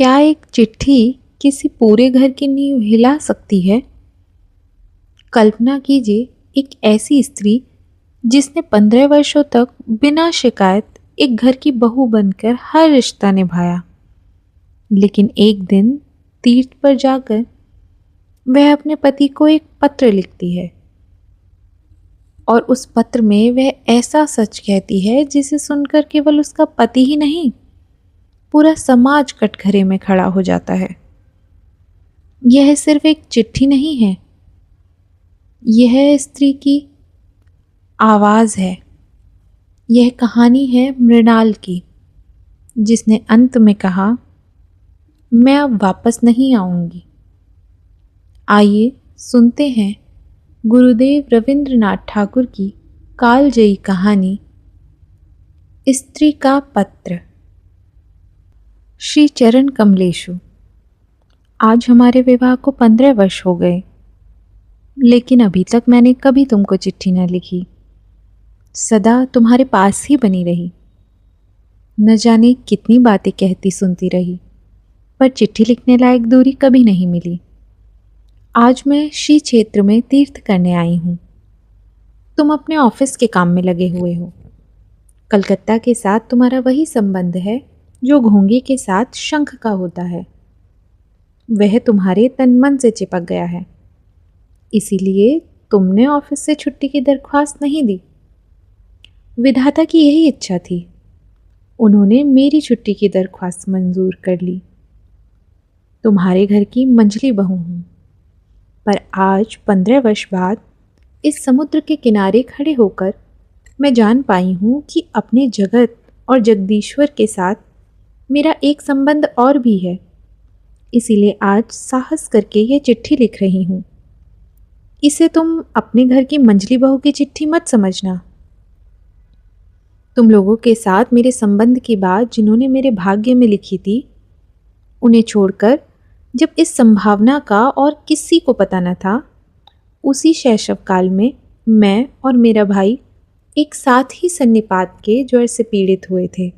क्या एक चिट्ठी किसी पूरे घर की नींव हिला सकती है? कल्पना कीजिए, एक ऐसी स्त्री जिसने 15 वर्षों तक बिना शिकायत एक घर की बहू बनकर हर रिश्ता निभाया, लेकिन एक दिन तीर्थ पर जाकर वह अपने पति को एक पत्र लिखती है और उस पत्र में वह ऐसा सच कहती है जिसे सुनकर केवल उसका पति ही नहीं, पूरा समाज कटघरे में खड़ा हो जाता है। यह सिर्फ एक चिट्ठी नहीं है, यह स्त्री की आवाज़ है। यह कहानी है मृणाल की, जिसने अंत में कहा, मैं अब वापस नहीं आऊंगी। आइए सुनते हैं गुरुदेव रविंद्रनाथ ठाकुर की कालजयी कहानी, स्त्री का पत्र। श्री चरण कमलेशु, आज हमारे विवाह को 15 वर्ष हो गए, लेकिन अभी तक मैंने कभी तुमको चिट्ठी न लिखी। सदा तुम्हारे पास ही बनी रही। न जाने कितनी बातें कहती सुनती रही, पर चिट्ठी लिखने लायक दूरी कभी नहीं मिली। आज मैं श्री क्षेत्र में तीर्थ करने आई हूँ। तुम अपने ऑफिस के काम में लगे हुए हो। कलकत्ता के साथ तुम्हारा वही संबंध है जो घोंगे के साथ शंख का होता है। वह तुम्हारे तन मन से चिपक गया है, इसीलिए तुमने ऑफिस से छुट्टी की दरख्वास्त नहीं दी। विधाता की यही इच्छा थी। उन्होंने मेरी छुट्टी की दरख्वास्त मंजूर कर ली। तुम्हारे घर की मंझली बहू हूँ, पर आज 15 वर्ष बाद इस समुद्र के किनारे खड़े होकर मैं जान पाई हूँ कि अपने जगत और जगदीश्वर के साथ मेरा एक संबंध और भी है। इसीलिए आज साहस करके ये चिट्ठी लिख रही हूँ। इसे तुम अपने घर की मंझली बहू की चिट्ठी मत समझना। तुम लोगों के साथ मेरे संबंध की बात जिन्होंने मेरे भाग्य में लिखी थी, उन्हें छोड़कर जब इस संभावना का और किसी को पता न था, उसी शैशव काल में मैं और मेरा भाई एक साथ ही सन्निपात के ज्वर से पीड़ित हुए थे।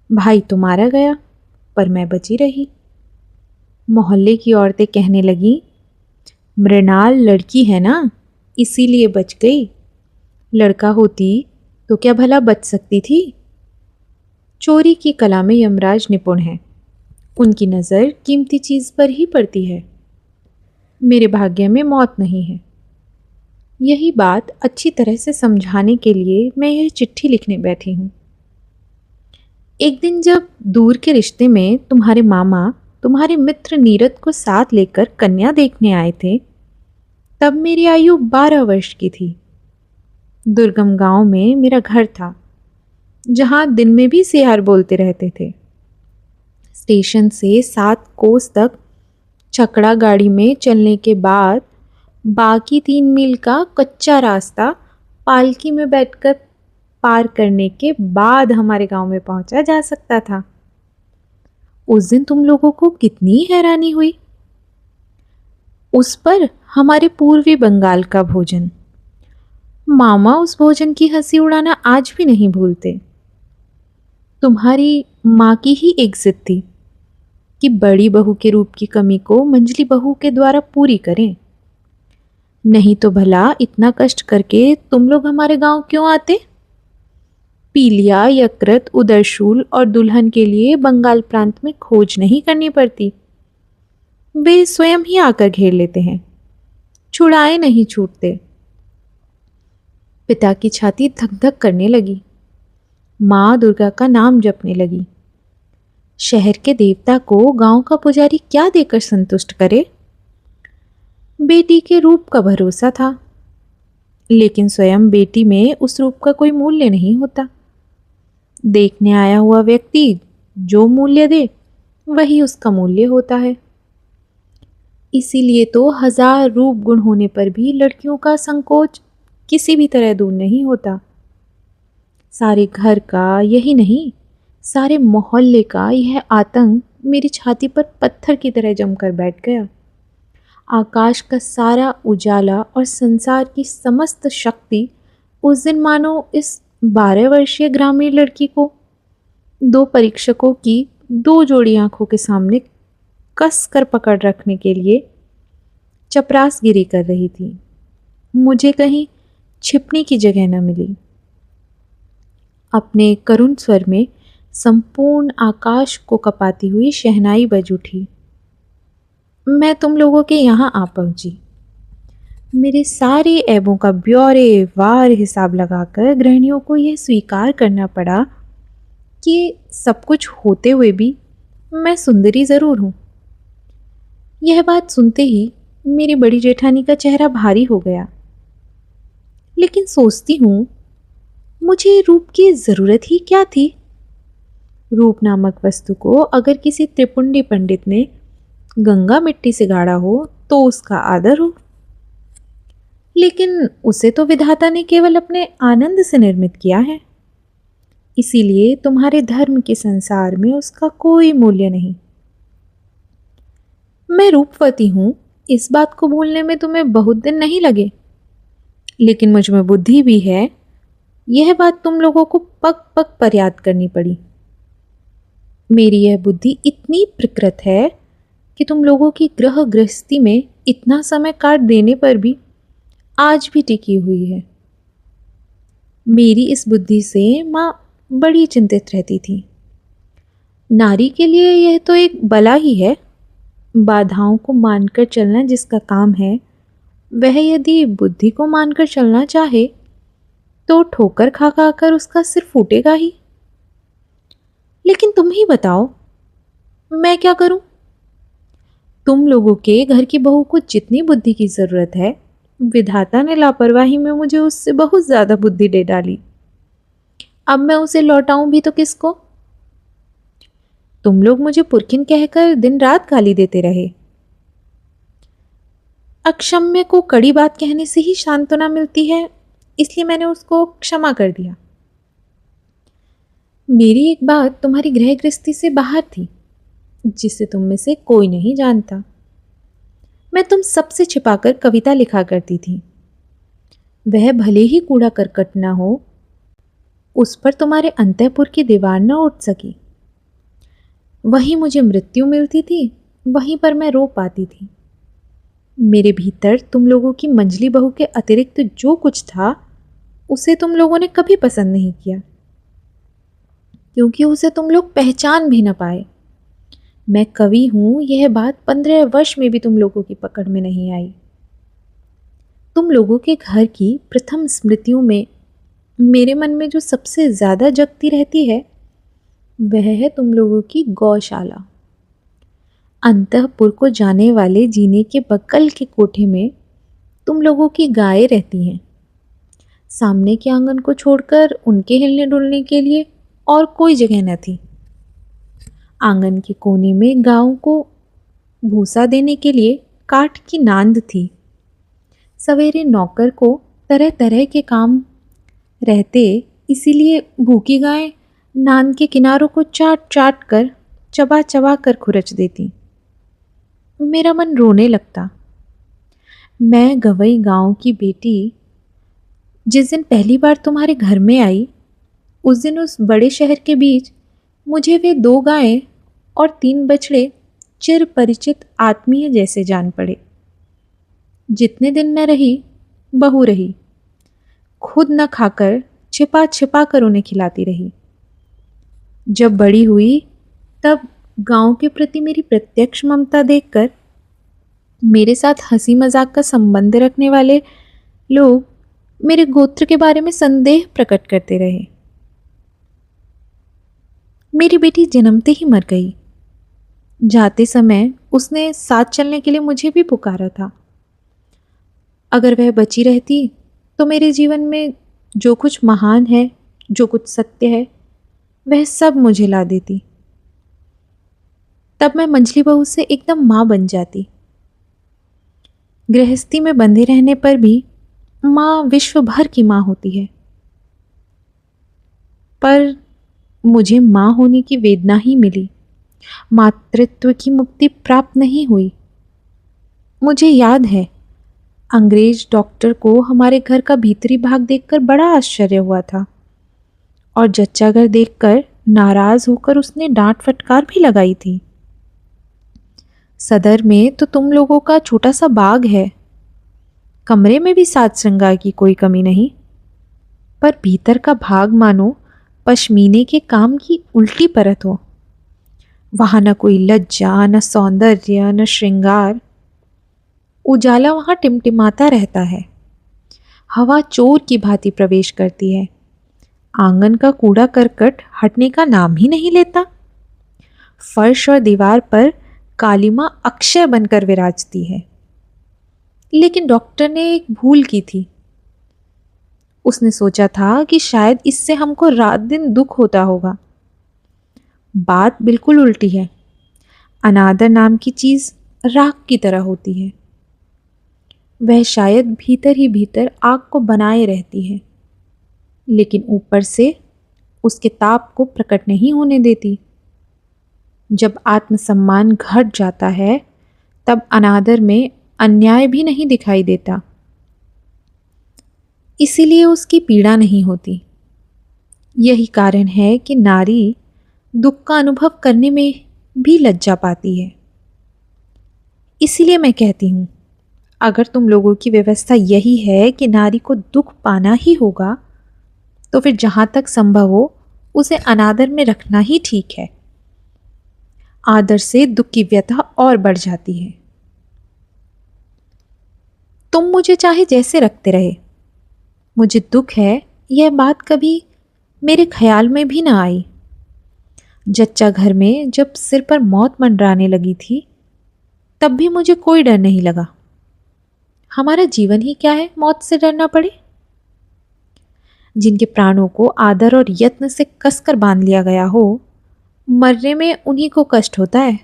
भाई तो मारा गया, पर मैं बची रही। मोहल्ले की औरतें कहने लगीं, मृणाल लड़की है ना, इसीलिए बच गई। लड़का होती तो क्या भला बच सकती थी? चोरी की कला में यमराज निपुण है। उनकी नज़र कीमती चीज़ पर ही पड़ती है। मेरे भाग्य में मौत नहीं है। यही बात अच्छी तरह से समझाने के लिए मैं यह चिट्ठी लिखने बैठी हूँ। एक दिन जब दूर के रिश्ते में तुम्हारे मामा तुम्हारे मित्र नीरद को साथ लेकर कन्या देखने आए थे, तब मेरी आयु 12 वर्ष की थी। दुर्गम गांव में मेरा घर था, जहां दिन में भी सियार बोलते रहते थे। स्टेशन से 7 कोस तक छकड़ा गाड़ी में चलने के बाद बाकी 3 मील का कच्चा रास्ता पालकी में बैठकर पार करने के बाद हमारे गांव में पहुंचा जा सकता था। उस दिन तुम लोगों को कितनी हैरानी हुई। उस पर हमारे पूर्वी बंगाल का भोजन। मामा उस भोजन की हंसी उड़ाना आज भी नहीं भूलते। तुम्हारी माँ की ही एक जिद थी कि बड़ी बहू के रूप की कमी को मंझली बहू के द्वारा पूरी करें। नहीं तो भला इतना कष्ट करके तुम लोग हमारे गांव क्यों आते? पीलिया, यकृत, उदरशूल और दुल्हन के लिए बंगाल प्रांत में खोज नहीं करनी पड़ती। वे स्वयं ही आकर घेर लेते हैं, छुड़ाए नहीं छूटते। पिता की छाती धक धक करने लगी। माँ दुर्गा का नाम जपने लगी। शहर के देवता को गांव का पुजारी क्या देकर संतुष्ट करे? बेटी के रूप का भरोसा था, लेकिन स्वयं बेटी में उस रूप का कोई मूल्य नहीं होता। देखने आया हुआ व्यक्ति जो मूल्य दे, वही उसका मूल्य होता है। इसीलिए तो 1000 रूप गुण होने पर भी लड़कियों का संकोच किसी भी तरह दूर नहीं होता। सारे घर का, यही नहीं, सारे मोहल्ले का यह आतंक मेरी छाती पर पत्थर की तरह जमकर बैठ गया। आकाश का सारा उजाला और संसार की समस्त शक्ति उस दिन मानो इस 12 वर्षीय ग्रामीण लड़की को 2 परीक्षकों की दो जोड़ी आंखों के सामने कस कर पकड़ रखने के लिए चपरासगिरी कर रही थी। मुझे कहीं छिपने की जगह न मिली। अपने करुण स्वर में संपूर्ण आकाश को कपाती हुई शहनाई बज उठी। मैं तुम लोगों के यहाँ आ पहुंची। मेरे सारे ऐबों का ब्यौरेवार हिसाब लगाकर गृहिणियों को यह स्वीकार करना पड़ा कि सब कुछ होते हुए भी मैं सुंदरी जरूर हूं। यह बात सुनते ही मेरी बड़ी जेठानी का चेहरा भारी हो गया। लेकिन सोचती हूं, मुझे रूप की जरूरत ही क्या थी? रूप नामक वस्तु को अगर किसी त्रिपुंडी पंडित ने गंगा मिट्टी से गाड़ा हो तो उसका आदर हो, लेकिन उसे तो विधाता ने केवल अपने आनंद से निर्मित किया है। इसीलिए तुम्हारे धर्म के संसार में उसका कोई मूल्य नहीं। मैं रूपवती हूं, इस बात को भूलने में तुम्हें बहुत दिन नहीं लगे, लेकिन मुझ में बुद्धि भी है, यह बात तुम लोगों को पग पग पर याद करनी पड़ी। मेरी यह बुद्धि इतनी प्रकृत है कि तुम लोगों की गृह गृहस्थी में इतना समय काट देने पर भी आज भी टिकी हुई है। मेरी इस बुद्धि से माँ बड़ी चिंतित रहती थी। नारी के लिए यह तो एक बला ही है। बाधाओं को मानकर चलना जिसका काम है, वह यदि बुद्धि को मानकर चलना चाहे तो ठोकर खा खा कर उसका सिर फूटेगा ही। लेकिन तुम ही बताओ, मैं क्या करूं? तुम लोगों के घर की बहू को जितनी बुद्धि की जरूरत है, विधाता ने लापरवाही में मुझे उससे बहुत ज्यादा बुद्धि दे डाली। अब मैं उसे लौटाऊं भी तो किसको? तुम लोग मुझे पुरखिन कहकर दिन रात गाली देते रहे। अक्षम्य को कड़ी बात कहने से ही सांत्वना मिलती है, इसलिए मैंने उसको क्षमा कर दिया। मेरी एक बात तुम्हारी गृह गृहस्थी से बाहर थी, जिसे तुम में से कोई नहीं जानता। मैं तुम सबसे छिपाकर कविता लिखा करती थी। वह भले ही कूड़ा करकट न हो, उस पर तुम्हारे अंतःपुर की दीवार न उठ सकी। वहीं मुझे मृत्यु मिलती थी, वहीं पर मैं रो पाती थी। मेरे भीतर तुम लोगों की मंझली बहू के अतिरिक्त जो कुछ था, उसे तुम लोगों ने कभी पसंद नहीं किया, क्योंकि उसे तुम लोग पहचान भी न पाए। मैं कवि हूं, यह बात 15 वर्ष में भी तुम लोगों की पकड़ में नहीं आई। तुम लोगों के घर की प्रथम स्मृतियों में मेरे मन में जो सबसे ज्यादा जगती रहती है, वह है तुम लोगों की गौशाला। अंतःपुर को जाने वाले जीने के बगल के कोठे में तुम लोगों की गायें रहती हैं। सामने के आंगन को छोड़कर उनके हिलने डुलने के लिए और कोई जगह न थी। आंगन के कोने में गायों को भूसा देने के लिए काठ की नांद थी। सवेरे नौकर को तरह तरह के काम रहते, इसीलिए भूखी गायें नांद के किनारों को चाट चाट कर, चबा चबा कर खुरच देती। मेरा मन रोने लगता। मैं गवई गांव की बेटी जिस दिन पहली बार तुम्हारे घर में आई, उस दिन उस बड़े शहर के बीच मुझे वे 2 गायें और 3 बछड़े चिर परिचित आत्मीय जैसे जान पड़े। जितने दिन मैं रही, बहू रही, खुद न खाकर छिपा छिपा कर उन्हें खिलाती रही। जब बड़ी हुई, तब गांव के प्रति मेरी प्रत्यक्ष ममता देखकर मेरे साथ हंसी मजाक का संबंध रखने वाले लोग मेरे गोत्र के बारे में संदेह प्रकट करते रहे। मेरी बेटी जन्मते ही मर गई। जाते समय उसने साथ चलने के लिए मुझे भी पुकारा था। अगर वह बची रहती तो मेरे जीवन में जो कुछ महान है, जो कुछ सत्य है, वह सब मुझे ला देती। तब मैं मंझली बहू से एकदम माँ बन जाती। गृहस्थी में बंधे रहने पर भी माँ विश्व भर की माँ होती है, पर मुझे माँ होने की वेदना ही मिली। मातृत्व की मुक्ति प्राप्त नहीं हुई। मुझे याद है, अंग्रेज डॉक्टर को हमारे घर का भीतरी भाग देखकर बड़ा आश्चर्य हुआ था और जच्चा घर देखकर नाराज होकर उसने डांट फटकार भी लगाई थी। सदर में तो तुम लोगों का छोटा सा बाग है, कमरे में भी साज श्रृंगार की कोई कमी नहीं, पर भीतर का भाग मानो पश्मीने के काम की उल्टी परत हो। वहां न कोई लज्जा, न सौंदर्य, न श्रृंगार। उजाला वहां टिमटिमाता रहता है, हवा चोर की भांति प्रवेश करती है, आंगन का कूड़ा करकट हटने का नाम ही नहीं लेता। फर्श और दीवार पर कालिमा अक्षय बनकर विराजती है। लेकिन डॉक्टर ने एक भूल की थी। उसने सोचा था कि शायद इससे हमको रात दिन दुख होता होगा। बात बिल्कुल उल्टी है। अनादर नाम की चीज राख की तरह होती है। वह शायद भीतर ही भीतर आग को बनाए रहती है, लेकिन ऊपर से उसके ताप को प्रकट नहीं होने देती। जब आत्मसम्मान घट जाता है, तब अनादर में अन्याय भी नहीं दिखाई देता। इसीलिए उसकी पीड़ा नहीं होती। यही कारण है कि नारी दुख का अनुभव करने में भी लज्जा पाती है। इसीलिए मैं कहती हूँ, अगर तुम लोगों की व्यवस्था यही है कि नारी को दुख पाना ही होगा, तो फिर जहां तक संभव हो उसे अनादर में रखना ही ठीक है। आदर से दुख की व्यथा और बढ़ जाती है। तुम मुझे चाहे जैसे रखते रहे, मुझे दुख है यह बात कभी मेरे ख्याल में भी ना आई। जच्चा घर में जब सिर पर मौत मंडराने लगी थी, तब भी मुझे कोई डर नहीं लगा। हमारा जीवन ही क्या है मौत से डरना पड़े। जिनके प्राणों को आदर और यत्न से कसकर बांध लिया गया हो, मरने में उन्हीं को कष्ट होता है।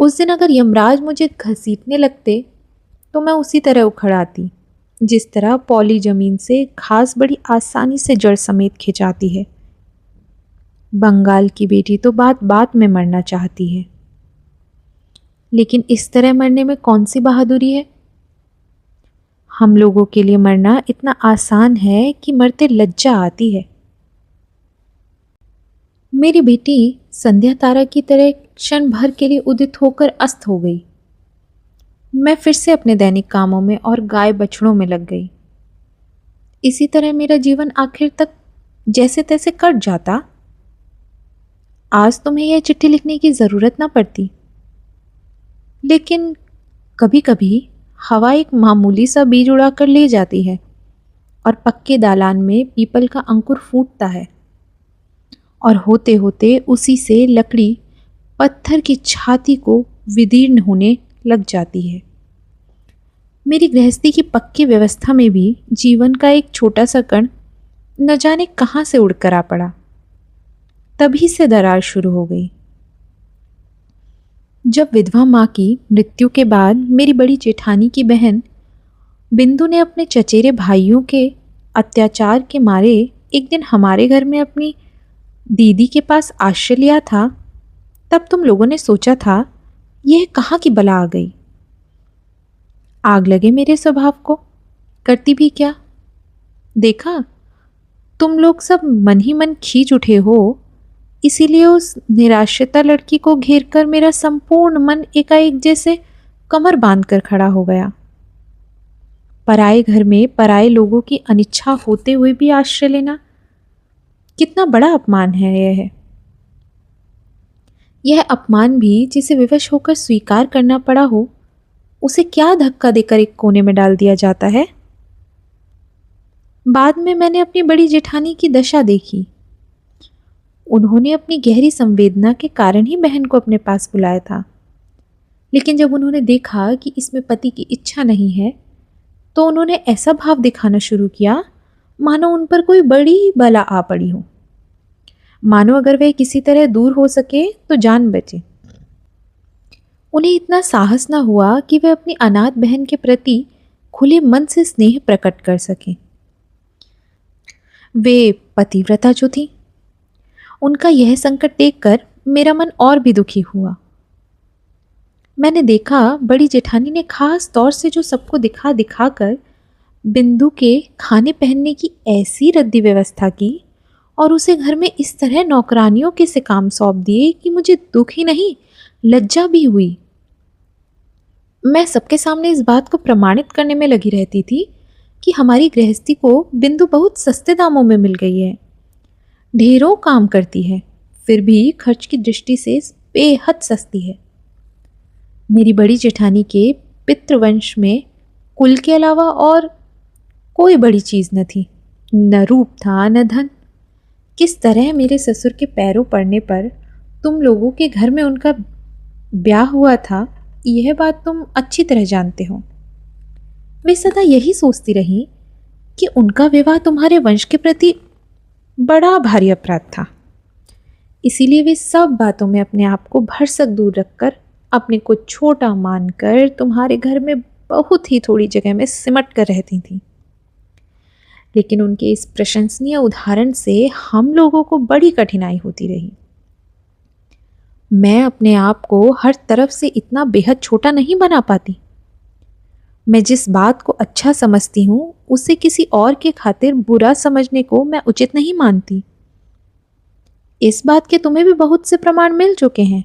उस दिन अगर यमराज मुझे घसीटने लगते तो मैं उसी तरह उखड़ आती, जिस तरह पौली जमीन से घास बड़ी आसानी से जड़ समेत खिंचाती है। बंगाल की बेटी तो बात बात में मरना चाहती है, लेकिन इस तरह मरने में कौन सी बहादुरी है। हम लोगों के लिए मरना इतना आसान है कि मरते लज्जा आती है। मेरी बेटी संध्या तारा की तरह क्षण भर के लिए उदित होकर अस्त हो गई। मैं फिर से अपने दैनिक कामों में और गाय बछड़ों में लग गई। इसी तरह मेरा जीवन आखिर तक जैसे तैसे कट जाता। आज तुम्हें यह चिट्ठी लिखने की जरूरत ना पड़ती, लेकिन कभी कभी हवा एक मामूली सा बीज उड़ाकर ले जाती है और पक्के दालान में पीपल का अंकुर फूटता है, और होते होते उसी से लकड़ी पत्थर की छाती को विदीर्ण होने लग जाती है। मेरी गृहस्थी की पक्की व्यवस्था में भी जीवन का एक छोटा सा कण न जाने कहाँ से उड़कर आ पड़ा। तभी से दरार शुरू हो गई। जब विधवा माँ की मृत्यु के बाद मेरी बड़ी जेठानी की बहन बिंदु ने अपने चचेरे भाइयों के अत्याचार के मारे एक दिन हमारे घर में अपनी दीदी के पास आश्रय लिया था, तब तुम लोगों ने सोचा था यह कहाँ की बला आ गई। आग लगे मेरे स्वभाव को, करती भी क्या। देखा, तुम लोग सब मन ही मन खींच उठे हो, इसीलिए उस निराश्रिता लड़की को घेरकर मेरा संपूर्ण मन एकाएक जैसे कमर बांधकर खड़ा हो गया। पराए घर में पराए लोगों की अनिच्छा होते हुए भी आश्रय लेना कितना बड़ा अपमान है। यह अपमान भी जिसे विवश होकर स्वीकार करना पड़ा हो, उसे क्या धक्का देकर एक कोने में डाल दिया जाता है। बाद में मैंने अपनी बड़ी जेठानी की दशा देखी। उन्होंने अपनी गहरी संवेदना के कारण ही बहन को अपने पास बुलाया था, लेकिन जब उन्होंने देखा कि इसमें पति की इच्छा नहीं है, तो उन्होंने ऐसा भाव दिखाना शुरू किया मानो उन पर कोई बड़ी बला आ पड़ी हो, मानो अगर वह किसी तरह दूर हो सके तो जान बचे। उन्हें इतना साहस न हुआ कि वह अपनी अनाथ बहन के प्रति खुले मन से स्नेह प्रकट कर सके। वे पतिव्रता जो थी, उनका यह संकट देखकर मेरा मन और भी दुखी हुआ। मैंने देखा बड़ी जेठानी ने खास तौर से जो सबको दिखा दिखाकर बिंदु के खाने पहनने की ऐसी रद्दी व्यवस्था की, और उसे घर में इस तरह नौकरानियों के से काम सौंप दिए कि मुझे दुख ही नहीं, लज्जा भी हुई। मैं सबके सामने इस बात को प्रमाणित करने में लगी रहती थी कि हमारी गृहस्थी को बिंदु बहुत सस्ते दामों में मिल गई है, ढेरों काम करती है, फिर भी खर्च की दृष्टि से बेहद सस्ती है। मेरी बड़ी जेठानी के पितृवंश में कुल के अलावा और कोई बड़ी चीज न थी, न रूप था न धन। किस तरह मेरे ससुर के पैरों पड़ने पर तुम लोगों के घर में उनका ब्याह हुआ था, यह बात तुम अच्छी तरह जानते हो। मैं सदा यही सोचती रही कि उनका विवाह तुम्हारे वंश के प्रति बड़ा भारी अपराध था, इसीलिए वे सब बातों में अपने आप को भरसक दूर रखकर, अपने को छोटा मानकर तुम्हारे घर में बहुत ही थोड़ी जगह में सिमट कर रहती थीं। लेकिन उनके इस प्रशंसनीय उदाहरण से हम लोगों को बड़ी कठिनाई होती रही। मैं अपने आप को हर तरफ से इतना बेहद छोटा नहीं बना पाती। मैं जिस बात को अच्छा समझती हूँ उसे किसी और के खातिर बुरा समझने को मैं उचित नहीं मानती। इस बात के तुम्हें भी बहुत से प्रमाण मिल चुके हैं।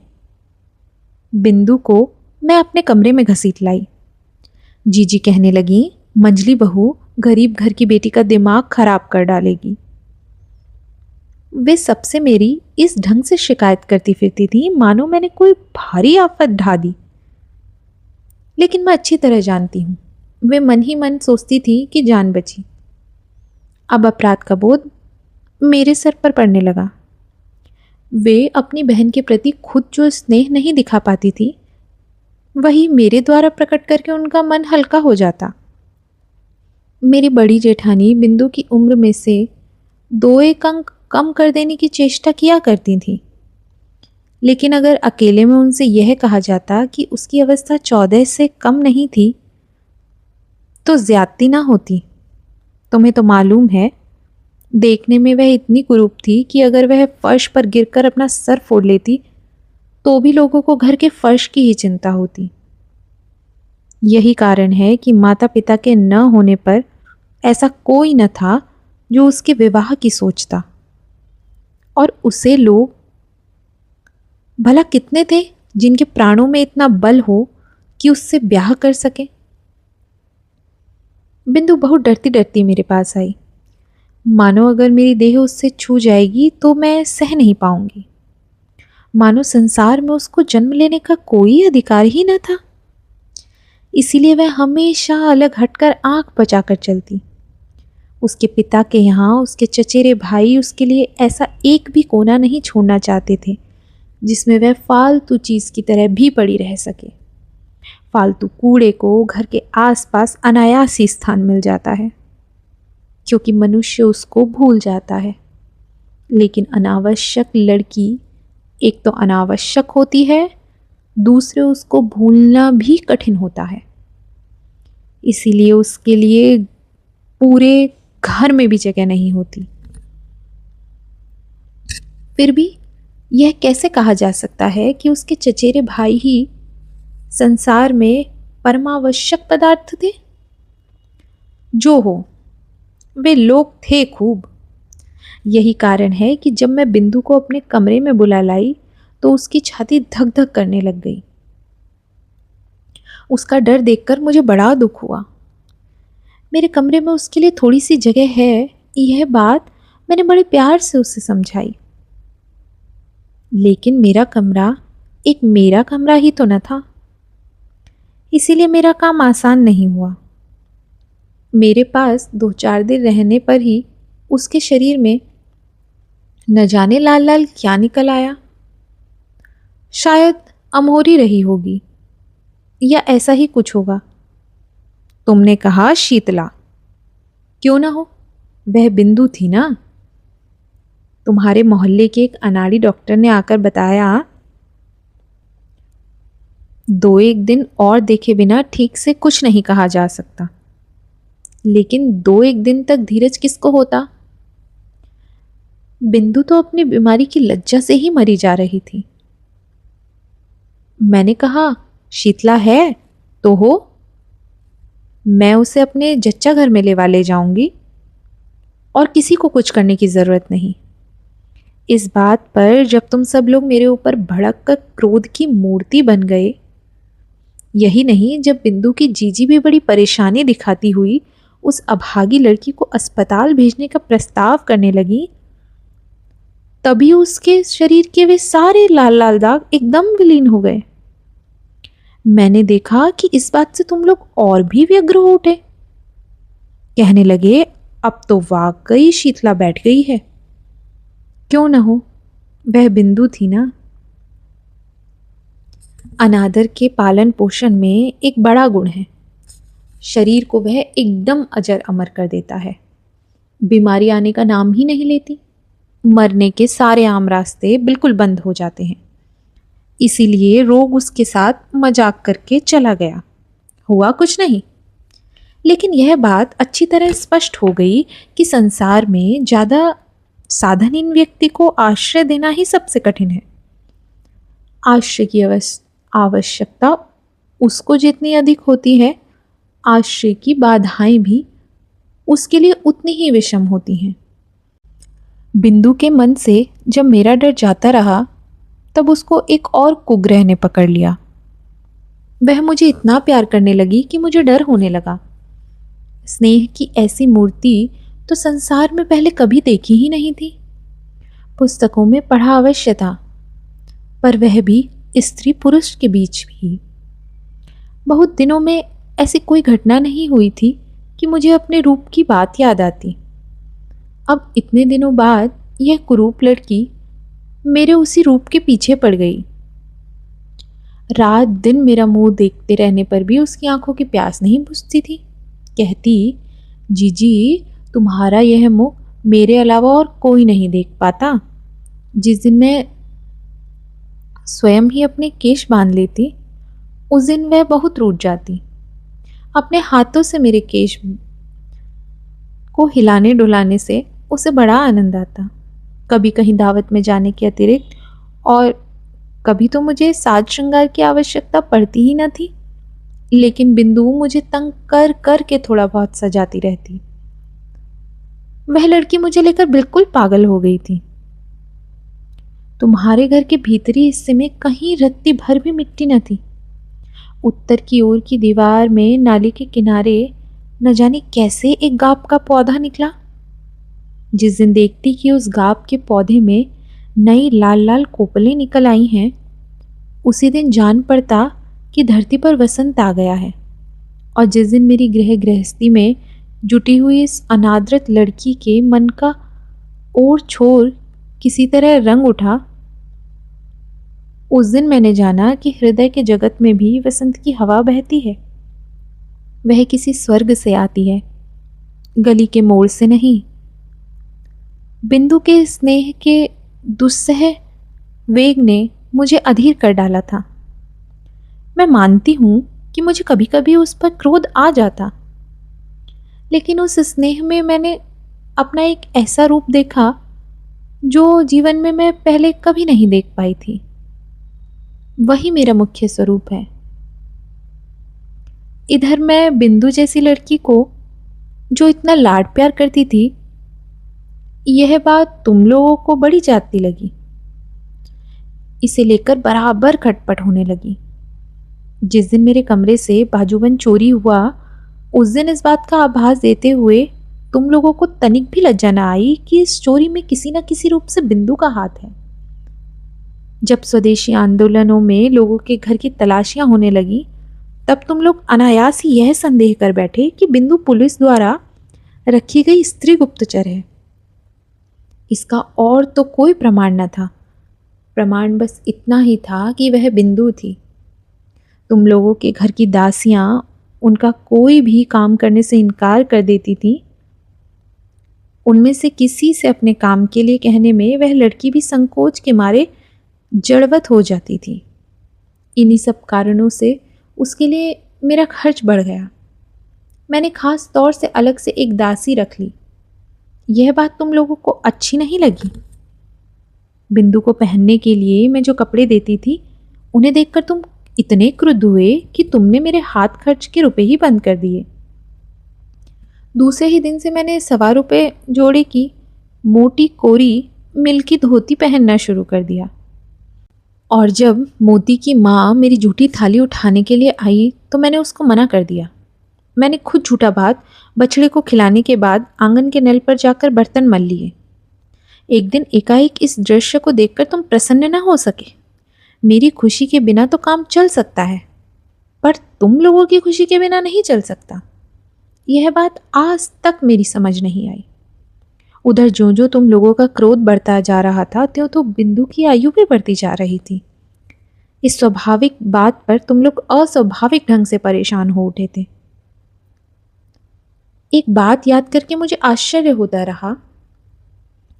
बिंदु को मैं अपने कमरे में घसीट लाई। जीजी कहने लगी, मंझली बहू गरीब घर की बेटी का दिमाग खराब कर डालेगी। वे सबसे मेरी इस ढंग से शिकायत करती फिरती थी मानो मैंने कोई भारी आफत ढा दी। लेकिन मैं अच्छी तरह जानती हूँ, वे मन ही मन सोचती थी कि जान बची। अब अपराध का बोध मेरे सर पर पड़ने लगा। वे अपनी बहन के प्रति खुद जो स्नेह नहीं दिखा पाती थी, वही मेरे द्वारा प्रकट करके उनका मन हल्का हो जाता। मेरी बड़ी जेठानी बिंदु की उम्र में से 2-1 अंक कम कर देने की चेष्टा किया करती थी, लेकिन अगर अकेले में उनसे यह कहा जाता कि उसकी अवस्था 14 से कम नहीं थी तो ज्यादती ना होती। तुम्हें तो मालूम है, देखने में वह इतनी कुरूप थी कि अगर वह फर्श पर गिरकर अपना सर फोड़ लेती तो भी लोगों को घर के फर्श की ही चिंता होती। यही कारण है कि माता पिता के न होने पर ऐसा कोई न था जो उसके विवाह की सोचता, और उसे लोग भला कितने थे जिनके प्राणों में इतना बल हो कि उससे ब्याह कर सके। बिंदु बहुत डरती डरती मेरे पास आई, मानो अगर मेरी देह उससे छू जाएगी तो मैं सह नहीं पाऊंगी, मानो संसार में उसको जन्म लेने का कोई अधिकार ही न था। इसीलिए वह हमेशा अलग हटकर आंख बचाकर चलती। उसके पिता के यहाँ उसके चचेरे भाई उसके लिए ऐसा एक भी कोना नहीं छोड़ना चाहते थे जिसमें वह फालतू चीज की तरह भी पड़ी रह सके। फालतू कूड़े को घर के आसपास अनायास ही स्थान मिल जाता है, क्योंकि मनुष्य उसको भूल जाता है। लेकिन अनावश्यक लड़की एक तो अनावश्यक होती है, दूसरे उसको भूलना भी कठिन होता है। इसीलिए उसके लिए पूरे घर में भी जगह नहीं होती। फिर भी यह कैसे कहा जा सकता है कि उसके चचेरे भाई ही संसार में परमावश्यक पदार्थ थे? जो हो, वे लोग थे खूब। यही कारण है कि जब मैं बिंदु को अपने कमरे में बुला लाई तो उसकी छाती धक धक करने लग गई। उसका डर देखकर मुझे बड़ा दुख हुआ। मेरे कमरे में उसके लिए थोड़ी सी जगह है, यह बात मैंने बड़े प्यार से उसे समझाई। लेकिन मेरा कमरा एक मेरा कमरा ही तो न था, इसीलिए मेरा काम आसान नहीं हुआ। मेरे पास 2-4 दिन रहने पर ही उसके शरीर में न जाने लाल लाल क्या निकल आया। शायद अमोरी रही होगी या ऐसा ही कुछ होगा। तुमने कहा शीतला, क्यों ना हो, वह बिंदु थी ना। तुम्हारे मोहल्ले के एक अनाड़ी डॉक्टर ने आकर बताया 2-1 दिन और देखे बिना ठीक से कुछ नहीं कहा जा सकता। लेकिन 2-1 दिन तक धीरज किसको होता? बिंदु तो अपनी बीमारी की लज्जा से ही मरी जा रही थी। मैंने कहा, शीतला है तो हो, मैं उसे अपने जच्चा घर में लेवा ले जाऊंगी और किसी को कुछ करने की जरूरत नहीं। इस बात पर जब तुम सब लोग मेरे ऊपर भड़क कर क्रोध की मूर्ति बन गए, यही नहीं, जब बिंदु की जीजी भी बड़ी परेशानी दिखाती हुई उस अभागी लड़की को अस्पताल भेजने का प्रस्ताव करने लगी, तभी उसके शरीर के वे सारे लाल लाल दाग एकदम विलीन हो गए। मैंने देखा कि इस बात से तुम लोग और भी व्यग्र हो उठे। कहने लगे, अब तो वाकई शीतला बैठ गई है। क्यों न हो, वह बिंदु थी ना। अनादर के पालन पोषण में एक बड़ा गुण है, शरीर को वह एकदम अजर अमर कर देता है। बीमारी आने का नाम ही नहीं लेती, मरने के सारे आम रास्ते बिल्कुल बंद हो जाते हैं। इसीलिए रोग उसके साथ मजाक करके चला गया, हुआ कुछ नहीं। लेकिन यह बात अच्छी तरह स्पष्ट हो गई कि संसार में ज़्यादा साधनहीन व्यक्ति को आश्रय देना ही सबसे कठिन है। आश्रय की आवश्यकता उसको जितनी अधिक होती है, आश्रय की बाधाएं भी उसके लिए उतनी ही विषम होती हैं। बिंदु के मन से जब मेरा डर जाता रहा, तब उसको एक और कुग्रह ने पकड़ लिया। वह मुझे इतना प्यार करने लगी कि मुझे डर होने लगा। स्नेह की ऐसी मूर्ति तो संसार में पहले कभी देखी ही नहीं थी। पुस्तकों में पढ़ा अवश्य था, पर वह भी स्त्री पुरुष के बीच भी। बहुत दिनों में ऐसी कोई घटना नहीं हुई थी कि मुझे अपने रूप की बात याद आती। अब इतने दिनों बाद यह कुरूप लड़की मेरे उसी रूप के पीछे पड़ गई। रात दिन मेरा मुंह देखते रहने पर भी उसकी आंखों की प्यास नहीं बुझती थी। कहती, जीजी, तुम्हारा यह मुख मेरे अलावा और कोई नहीं देख पाता। जिस दिन मैं स्वयं ही अपने केश बांध लेती, उस दिन वह बहुत रूठ जाती। अपने हाथों से मेरे केश को हिलाने डुलाने से उसे बड़ा आनंद आता। कभी कहीं दावत में जाने के अतिरिक्त और कभी तो मुझे साज श्रृंगार की आवश्यकता पड़ती ही न थी, लेकिन बिंदु मुझे तंग कर कर के थोड़ा बहुत सजाती रहती। वह लड़की मुझे लेकर बिल्कुल पागल हो गई थी। तुम्हारे घर के भीतरी हिस्से में कहीं रत्ती भर भी मिट्टी न थी। उत्तर की ओर की दीवार में नाली के किनारे न जाने कैसे एक गाब का पौधा निकला। जिस दिन देखती कि उस गाब के पौधे में नई लाल लाल कोपलें निकल आई हैं, उसी दिन जान पड़ता कि धरती पर वसंत आ गया है। और जिस दिन मेरी गृहस्थी में जुटी हुई इस अनादृत लड़की के मन का ओर छोर किसी तरह रंग उठा, उस दिन मैंने जाना कि हृदय के जगत में भी वसंत की हवा बहती है। वह किसी स्वर्ग से आती है, गली के मोड़ से नहीं। बिंदु के स्नेह के दुस्सह वेग ने मुझे अधीर कर डाला था। मैं मानती हूं कि मुझे कभी कभी उस पर क्रोध आ जाता, लेकिन उस स्नेह में मैंने अपना एक ऐसा रूप देखा जो जीवन में मैं पहले कभी नहीं देख पाई थी। वही मेरा मुख्य स्वरूप है। इधर मैं बिंदु जैसी लड़की को जो इतना लाड प्यार करती थी, यह बात तुम लोगों को बड़ी जाती लगी। इसे लेकर बराबर खटपट होने लगी। जिस दिन मेरे कमरे से बाजूबंद चोरी हुआ, उस दिन इस बात का आभास देते हुए तुम लोगों को तनिक भी लज्जा न आई कि इस चोरी में किसी न किसी रूप से बिंदु का हाथ है। जब स्वदेशी आंदोलनों में लोगों के घर की तलाशियां होने लगी, तब तुम लोग अनायास ही यह संदेह कर बैठे कि बिंदु पुलिस द्वारा रखी गई स्त्री गुप्तचर है। इसका और तो कोई प्रमाण न था। प्रमाण बस इतना ही था कि वह बिंदु थी। तुम लोगों के घर की दासियां उनका कोई भी काम करने से इनकार कर देती थी। उनमें से किसी से अपने काम के लिए कहने में वह लड़की भी संकोच के मारे जड़वत हो जाती थी। इन्हीं सब कारणों से उसके लिए मेरा खर्च बढ़ गया। मैंने खास तौर से अलग से एक दासी रख ली। यह बात तुम लोगों को अच्छी नहीं लगी? बिंदु को पहनने के लिए मैं जो कपड़े देती थी, उन्हें देखकर तुम इतने क्रुद्ध हुए कि तुमने मेरे हाथ खर्च के रुपए ही बंद कर दिए। दूसरे ही दिन से मैंने ₹1.25 जोड़े की मोटी कोरी मिल की धोती पहनना शुरू कर दिया। और जब मोती की माँ मेरी झूठी थाली उठाने के लिए आई तो मैंने उसको मना कर दिया। मैंने खुद झूठा भात बछड़े को खिलाने के बाद आंगन के नल पर जाकर बर्तन मल लिए। एक दिन एकाएक इस दृश्य को देखकर तुम प्रसन्न न हो सके। मेरी खुशी के बिना तो काम चल सकता है, पर तुम लोगों की खुशी के बिना नहीं चल सकता। यह बात आज तक मेरी समझ नहीं आई। उधर जो जो तुम लोगों का क्रोध बढ़ता जा रहा था, त्यों तो बिंदु की आयु भी बढ़ती जा रही थी। इस स्वाभाविक बात पर तुम लोग अस्वाभाविक ढंग से परेशान हो उठे थे। एक बात याद करके मुझे आश्चर्य होता रहा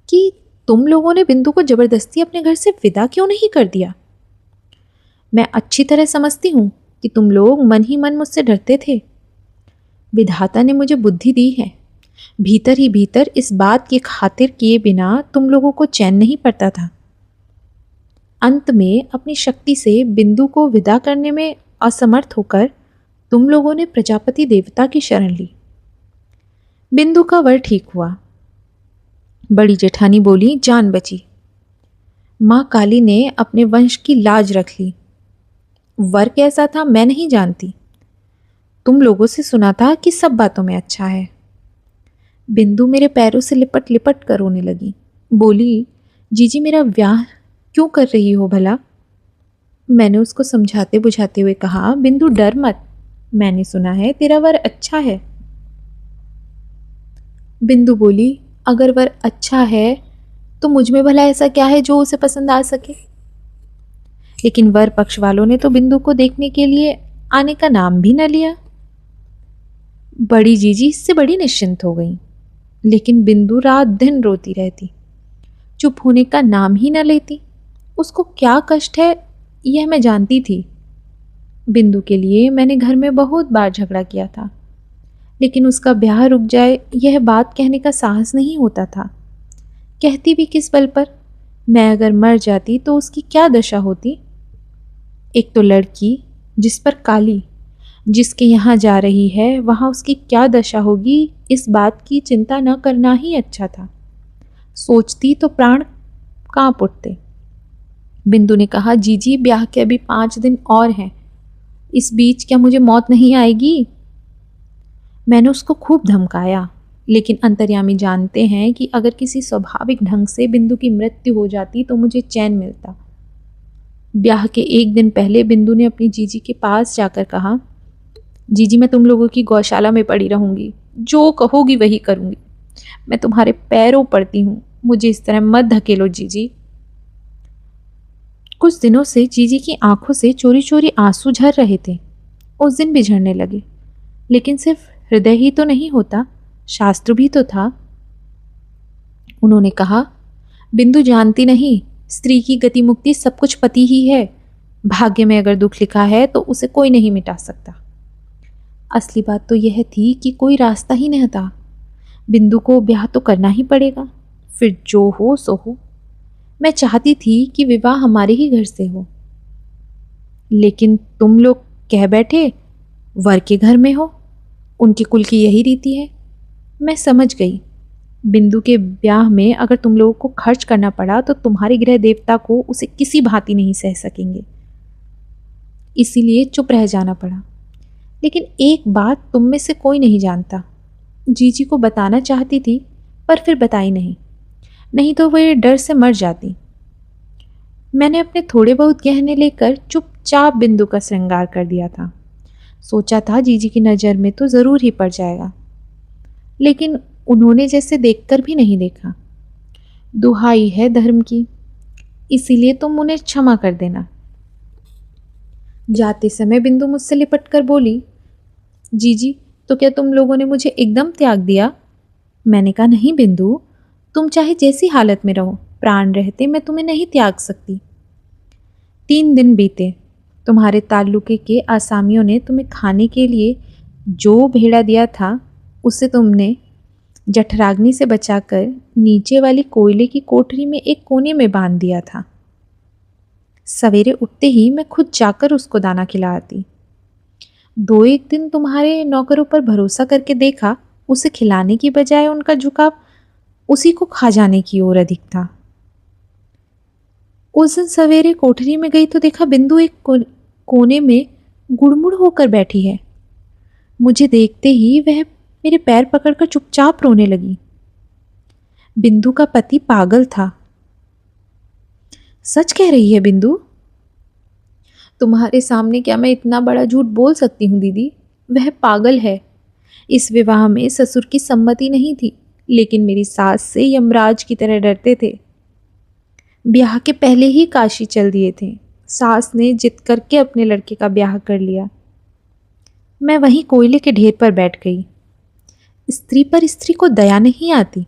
कि तुम लोगों ने बिंदु को जबरदस्ती अपने घर से विदा क्यों नहीं कर दिया। मैं अच्छी तरह समझती हूँ कि तुम लोग मन ही मन मुझसे डरते थे। विधाता ने मुझे बुद्धि दी है। भीतर ही भीतर इस बात की खातिर किए बिना तुम लोगों को चैन नहीं पड़ता था। अंत में अपनी शक्ति से बिंदु को विदा करने में असमर्थ होकर तुम लोगों ने प्रजापति देवता की शरण ली। बिंदु का वर ठीक हुआ। बड़ी जेठानी बोली, जान बची। माँ काली ने अपने वंश की लाज रख ली। वर कैसा था मैं नहीं जानती, तुम लोगों से सुना था कि सब बातों में अच्छा है। बिंदु मेरे पैरों से लिपट लिपट कर रोने लगी। बोली, जीजी मेरा ब्याह क्यों कर रही हो भला। मैंने उसको समझाते बुझाते हुए कहा, बिंदु डर मत, मैंने सुना है तेरा वर अच्छा है। बिंदु बोली, अगर वर अच्छा है तो मुझ में भला ऐसा क्या है जो उसे पसंद आ सके। लेकिन वर पक्ष वालों ने तो बिंदु को देखने के लिए आने का नाम भी न लिया। बड़ी जीजी इससे बड़ी निश्चिंत हो गई, लेकिन बिंदु रात दिन रोती रहती, चुप होने का नाम ही न लेती। उसको क्या कष्ट है यह मैं जानती थी। बिंदु के लिए मैंने घर में बहुत बार झगड़ा किया था, लेकिन उसका ब्याह रुक जाए यह बात कहने का साहस नहीं होता था। कहती भी किस बल पर। मैं अगर मर जाती तो उसकी क्या दशा होती। एक तो लड़की जिस पर काली, जिसके यहाँ जा रही है वहाँ उसकी क्या दशा होगी, इस बात की चिंता न करना ही अच्छा था। सोचती तो प्राण कांप उठते। बिंदु ने कहा, जीजी ब्याह के अभी 5 दिन और हैं, इस बीच क्या मुझे मौत नहीं आएगी। मैंने उसको खूब धमकाया, लेकिन अंतर्यामी जानते हैं कि अगर किसी स्वाभाविक ढंग से बिंदु की मृत्यु हो जाती तो मुझे चैन मिलता। ब्याह के 1 दिन पहले बिंदु ने अपनी जीजी के पास जाकर कहा, जीजी मैं तुम लोगों की गौशाला में पड़ी रहूंगी, जो कहोगी वही करूंगी। मैं तुम्हारे पैरों पड़ती हूँ, मुझे इस तरह मत धकेलो जीजी। कुछ दिनों से जीजी की आंखों से चोरी चोरी आंसू झर रहे थे। उस दिन भी झरने लगे, लेकिन सिर्फ हृदय ही तो नहीं होता, शास्त्र भी तो था। उन्होंने कहा, बिंदु जानती नहीं, स्त्री की गति मुक्ति सब कुछ पति ही है। भाग्य में अगर दुख लिखा है तो उसे कोई नहीं मिटा सकता। असली बात तो यह थी कि कोई रास्ता ही नहीं था। बिंदु को ब्याह तो करना ही पड़ेगा, फिर जो हो सो हो। मैं चाहती थी कि विवाह हमारे ही घर से हो, लेकिन तुम लोग कह बैठे वर के घर में हो, उनके कुल की यही रीति है। मैं समझ गई, बिंदु के ब्याह में अगर तुम लोगों को खर्च करना पड़ा तो तुम्हारे गृह देवता को उसे किसी भांति नहीं सह सकेंगे, इसीलिए चुप रह जाना पड़ा। लेकिन एक बात तुम में से कोई नहीं जानता। जीजी को बताना चाहती थी पर फिर बताई नहीं तो वह डर से मर जाती। मैंने अपने थोड़े बहुत गहने लेकर चुपचाप बिंदु का श्रृंगार कर दिया था। सोचा था जीजी की नज़र में तो ज़रूर ही पड़ जाएगा, लेकिन उन्होंने जैसे देखकर भी नहीं देखा। दुहाई है धर्म की, इसीलिए तुम उन्हें क्षमा कर देना। जाते समय बिंदु मुझसे लिपट कर बोली, जीजी तो क्या तुम लोगों ने मुझे एकदम त्याग दिया। मैंने कहा, नहीं बिंदु, तुम चाहे जैसी हालत में रहो, प्राण रहते मैं तुम्हें नहीं त्याग सकती। 3 दिन बीते, तुम्हारे ताल्लुके के आसामियों ने तुम्हें खाने के लिए जो भेड़ा दिया था उसे तुमने जठराग्नि से बचाकर नीचे वाली कोयले की कोठरी में एक कोने में बांध दिया था। सवेरे उठते ही मैं खुद जाकर उसको दाना खिलाती। 2-1 दिन तुम्हारे नौकरों पर भरोसा करके देखा, उसे खिलाने की बजाय उनका झुकाव उसी को खा जाने की ओर अधिक था। उस दिन सवेरे कोठरी में गई तो देखा बिंदु एक कोने में गुड़मुड़ होकर बैठी है। मुझे देखते ही वह मेरे पैर पकड़कर चुपचाप रोने लगी। बिंदु का पति पागल था। सच कह रही है बिंदु? तुम्हारे सामने क्या मैं इतना बड़ा झूठ बोल सकती हूँ दीदी? वह पागल है। इस विवाह में ससुर की सम्मति नहीं थी, लेकिन मेरी सास से यमराज की तरह डरते थे। ब्याह के पहले ही काशी चल दिए थे। सास ने जिद करके अपने लड़के का ब्याह कर लिया। मैं वहीं कोयले के ढेर पर बैठ गई। स्त्री पर स्त्री को दया नहीं आती।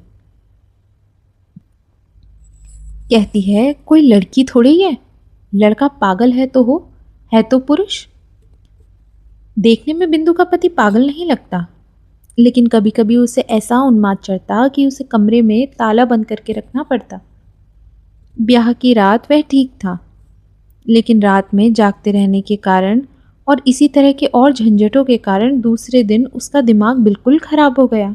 कहती है कोई लड़की थोड़ी है, लड़का पागल है तो हो, है तो पुरुष। देखने में बिंदु का पति पागल नहीं लगता, लेकिन कभी कभी उसे ऐसा उन्माद चढ़ता कि उसे कमरे में ताला बंद करके रखना पड़ता। ब्याह की रात वह ठीक था, लेकिन रात में जागते रहने के कारण और इसी तरह के और झंझटों के कारण दूसरे दिन उसका दिमाग बिल्कुल खराब हो गया।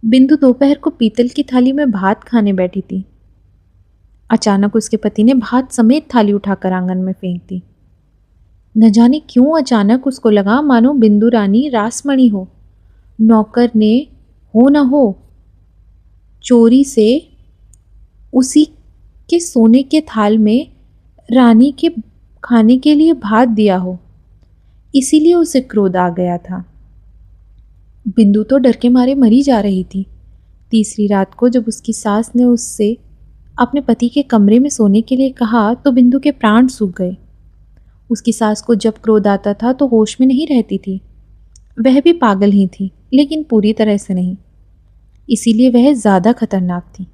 बिंदु दोपहर को पीतल की थाली में भात खाने बैठी थी। अचानक उसके पति ने भात समेत थाली उठाकर आंगन में फेंक दी। न जाने क्यों अचानक उसको लगा मानो बिंदु रानी रासमणी हो। नौकर ने हो न हो चोरी से उसी के सोने के थाल में रानी के खाने के लिए भात दिया हो, इसीलिए उसे क्रोध आ गया था। बिंदु तो डर के मारे मरी जा रही थी। तीसरी रात को जब उसकी सास ने उससे अपने पति के कमरे में सोने के लिए कहा तो बिंदु के प्राण सूख गए। उसकी सास को जब क्रोध आता था तो होश में नहीं रहती थी। वह भी पागल ही थी, लेकिन पूरी तरह से नहीं, इसीलिए वह ज़्यादा खतरनाक थी।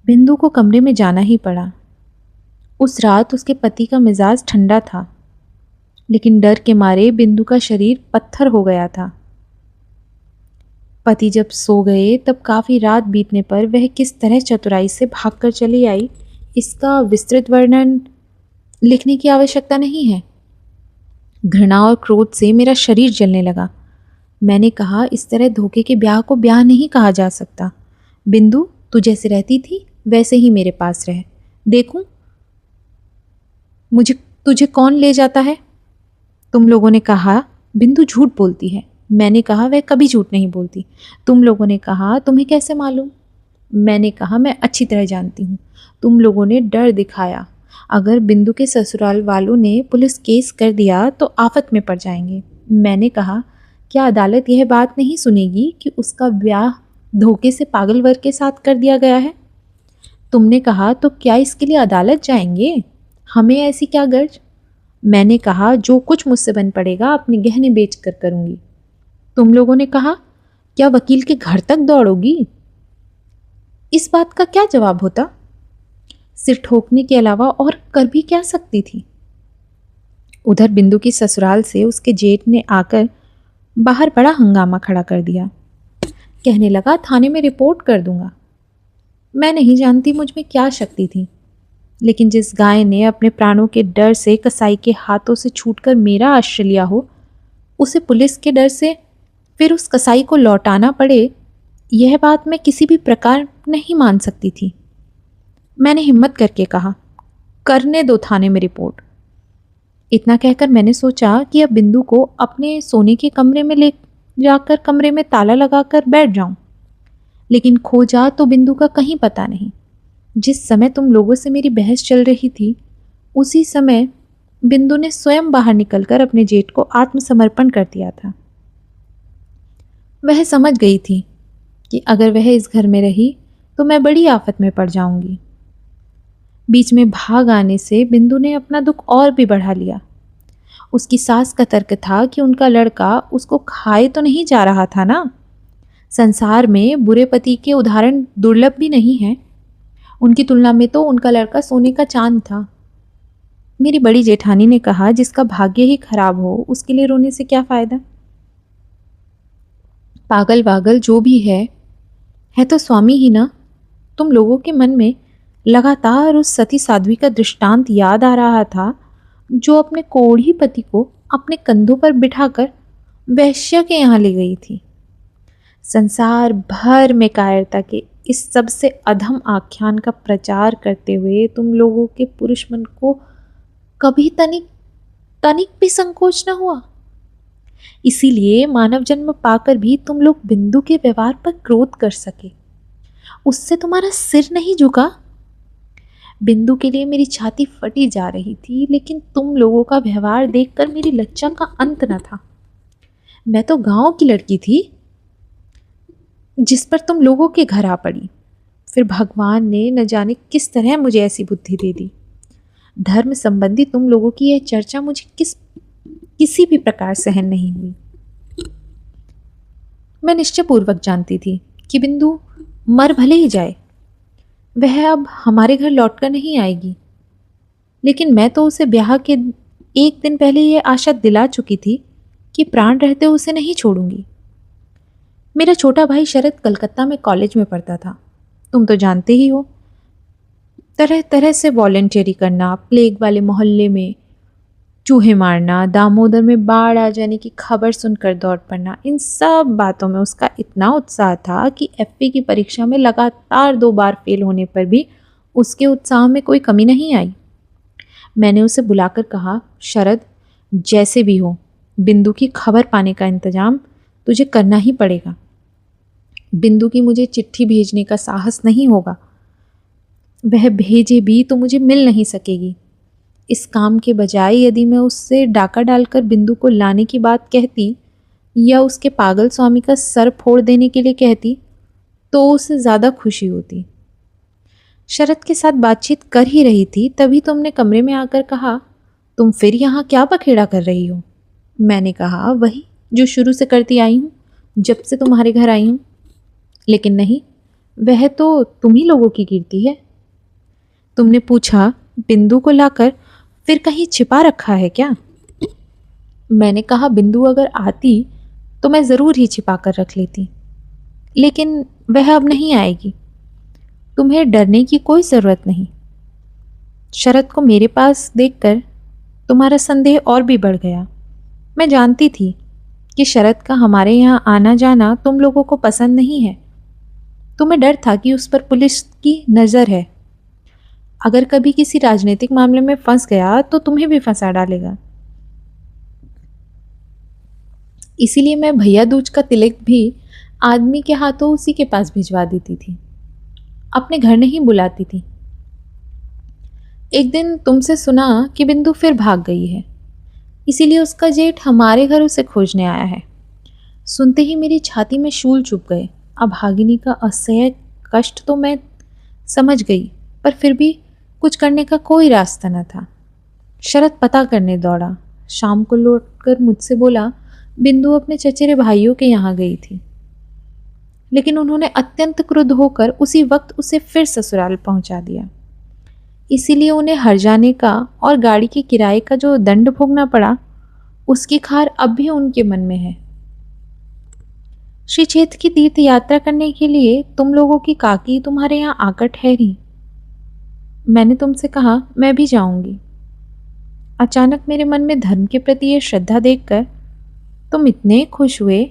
बिंदु को कमरे में जाना ही पड़ा। उस रात उसके पति का मिजाज ठंडा था, लेकिन डर के मारे बिंदु का शरीर पत्थर हो गया था। पति जब सो गए तब काफ़ी रात बीतने पर वह किस तरह चतुराई से भागकर चली आई, इसका विस्तृत वर्णन लिखने की आवश्यकता नहीं है। घृणा और क्रोध से मेरा शरीर जलने लगा। मैंने कहा, इस तरह धोखे के ब्याह को ब्याह नहीं कहा जा सकता। बिंदु, तू जैसे रहती थी वैसे ही मेरे पास रह। देखूं मुझे तुझे कौन ले जाता है। तुम लोगों ने कहा बिंदु झूठ बोलती है। मैंने कहा वह कभी झूठ नहीं बोलती। तुम लोगों ने कहा तुम्हें कैसे मालूम। मैंने कहा मैं अच्छी तरह जानती हूँ। तुम लोगों ने डर दिखाया। अगर बिंदु के ससुराल वालों ने पुलिस केस कर दिया तो आफत में पड़ जाएंगे। मैंने कहा क्या अदालत यह बात नहीं सुनेगी कि उसका ब्याह धोखे से पागल वर्ग के साथ कर दिया गया है। तुमने कहा तो क्या इसके लिए अदालत जाएंगे, हमें ऐसी क्या गर्ज। मैंने कहा जो कुछ मुझसे बन पड़ेगा अपने गहने बेच कर करूँगी। तुम लोगों ने कहा क्या वकील के घर तक दौड़ोगी। इस बात का क्या जवाब होता। सिर ठोकने के अलावा और कर भी क्या सकती थी। उधर बिंदु की ससुराल से उसके जेठ ने आकर बाहर बड़ा हंगामा खड़ा कर दिया। कहने लगा थाने में रिपोर्ट कर दूंगा। मैं नहीं जानती मुझ में क्या शक्ति थी, लेकिन जिस गाय ने अपने प्राणों के डर से कसाई के हाथों से छूटकर मेरा आश्रय लिया हो, उसे पुलिस के डर से फिर उस कसाई को लौटाना पड़े, यह बात मैं किसी भी प्रकार नहीं मान सकती थी। मैंने हिम्मत करके कहा करने दो थाने में रिपोर्ट। इतना कहकर मैंने सोचा कि अब बिंदु को अपने सोने के कमरे में ले जाकर कमरे में ताला लगाकर बैठ जाऊं, लेकिन खोजा तो बिंदु का कहीं पता नहीं। जिस समय तुम लोगों से मेरी बहस चल रही थी, उसी समय बिंदु ने स्वयं बाहर निकलकर अपने जेठ को आत्मसमर्पण कर दिया था। वह समझ गई थी कि अगर वह इस घर में रही तो मैं बड़ी आफत में पड़ जाऊंगी। बीच में भाग आने से बिंदु ने अपना दुख और भी बढ़ा लिया। उसकी सास का तर्क था कि उनका लड़का उसको खाए तो नहीं जा रहा था ना। संसार में बुरे पति के उदाहरण दुर्लभ भी नहीं हैं। उनकी तुलना में तो उनका लड़का सोने का चांद था। मेरी बड़ी जेठानी ने कहा जिसका भाग्य ही खराब हो उसके लिए रोने से क्या फायदा। पागल वागल जो भी है तो स्वामी ही ना। तुम लोगों के मन में लगातार उस सती साध्वी का दृष्टांत याद आ रहा था, जो अपने कोढ़ी पति को अपने कंधों पर बिठाकर वैश्या के यहाँ ले गई थी। संसार भर में कायरता के इस सबसे अधम आख्यान का प्रचार करते हुए तुम लोगों के पुरुष मन को कभी तनिक तनिक भी संकोच न हुआ। इसीलिए मानव जन्म पाकर भी तुम लोग बिंदु के व्यवहार पर क्रोध कर सके, उससे तुम्हारा सिर नहीं झुका। बिंदु के लिए मेरी छाती फटी जा रही थी, लेकिन तुम लोगों का व्यवहार देखकर मेरी लज्जा का अंत न था। मैं तो गांव की लड़की थी जिस पर तुम लोगों के घर आ पड़ी। फिर भगवान ने न जाने किस तरह मुझे ऐसी बुद्धि दे दी। धर्म संबंधी तुम लोगों की यह चर्चा मुझे किसी भी प्रकार सहन नहीं हुई। मैं निश्चय पूर्वक जानती थी कि बिंदु मर भले ही जाए, वह अब हमारे घर लौटकर नहीं आएगी, लेकिन मैं तो उसे ब्याह के एक दिन पहले यह आशा दिला चुकी थी कि प्राण रहते उसे नहीं छोड़ूंगी। मेरा छोटा भाई शरद कलकत्ता में कॉलेज में पढ़ता था, तुम तो जानते ही हो। तरह तरह से वॉलंटियरी करना, प्लेग वाले मोहल्ले में चूहे मारना, दामोदर में बाढ़ आ जाने की खबर सुनकर दौड़ पड़ना, इन सब बातों में उसका इतना उत्साह था कि एफए की परीक्षा में लगातार 2 बार फेल होने पर भी उसके उत्साह में कोई कमी नहीं आई। मैंने उसे बुलाकर कहा, शरद, जैसे भी हो बिंदु की खबर पाने का इंतजाम तुझे करना ही पड़ेगा। बिंदु की मुझे चिट्ठी भेजने का साहस नहीं होगा, वह भेजे भी तो मुझे मिल नहीं सकेगी। इस काम के बजाय यदि मैं उससे डाका डालकर बिंदु को लाने की बात कहती या उसके पागल स्वामी का सर फोड़ देने के लिए कहती तो उसे ज़्यादा खुशी होती। शरद के साथ बातचीत कर ही रही थी, तभी तुमने कमरे में आकर कहा, तुम फिर यहाँ क्या बखेड़ा कर रही हो? मैंने कहा, वही जो शुरू से करती आई हूँ जब से तुम्हारे घर आई हूँ। लेकिन नहीं, वह तो तुम ही लोगों की कीर्ति है। तुमने पूछा, बिंदु को लाकर फिर कहीं छिपा रखा है क्या? मैंने कहा, बिंदु अगर आती तो मैं ज़रूर ही छिपा कर रख लेती, लेकिन वह अब नहीं आएगी। तुम्हें डरने की कोई ज़रूरत नहीं। शरद को मेरे पास देखकर तुम्हारा संदेह और भी बढ़ गया। मैं जानती थी कि शरद का हमारे यहाँ आना जाना तुम लोगों को पसंद नहीं है। तुम्हें डर था कि उस पर पुलिस की नज़र है, अगर कभी किसी राजनीतिक मामले में फंस गया तो तुम्हें भी फंसा डालेगा। इसीलिए मैं भैया दूज का तिलक भी आदमी के हाथों उसी के पास भिजवा देती थी, अपने घर नहीं बुलाती थी। एक दिन तुमसे सुना कि बिंदु फिर भाग गई है, इसीलिए उसका जेठ हमारे घर उसे खोजने आया है। सुनते ही मेरी छाती में शूल चुभ गए। अभागिनी का असह्य कष्ट तो मैं समझ गई, पर फिर भी कुछ करने का कोई रास्ता न था। शरद पता करने दौड़ा। शाम को लौटकर मुझसे बोला, बिंदु अपने चचेरे भाइयों के यहाँ गई थी, लेकिन उन्होंने अत्यंत क्रुद्ध होकर उसी वक्त उसे फिर ससुराल पहुंचा दिया। इसीलिए उन्हें हर जाने का और गाड़ी के किराए का जो दंड भोगना पड़ा, उसकी खार अब भी उनके मन में है। श्री क्षेत्र की तीर्थ यात्रा करने के लिए तुम लोगों की काकी तुम्हारे यहाँ आकर ठहरी। मैंने तुमसे कहा, मैं भी जाऊंगी। अचानक मेरे मन में धर्म के प्रति ये श्रद्धा देखकर तुम इतने खुश हुए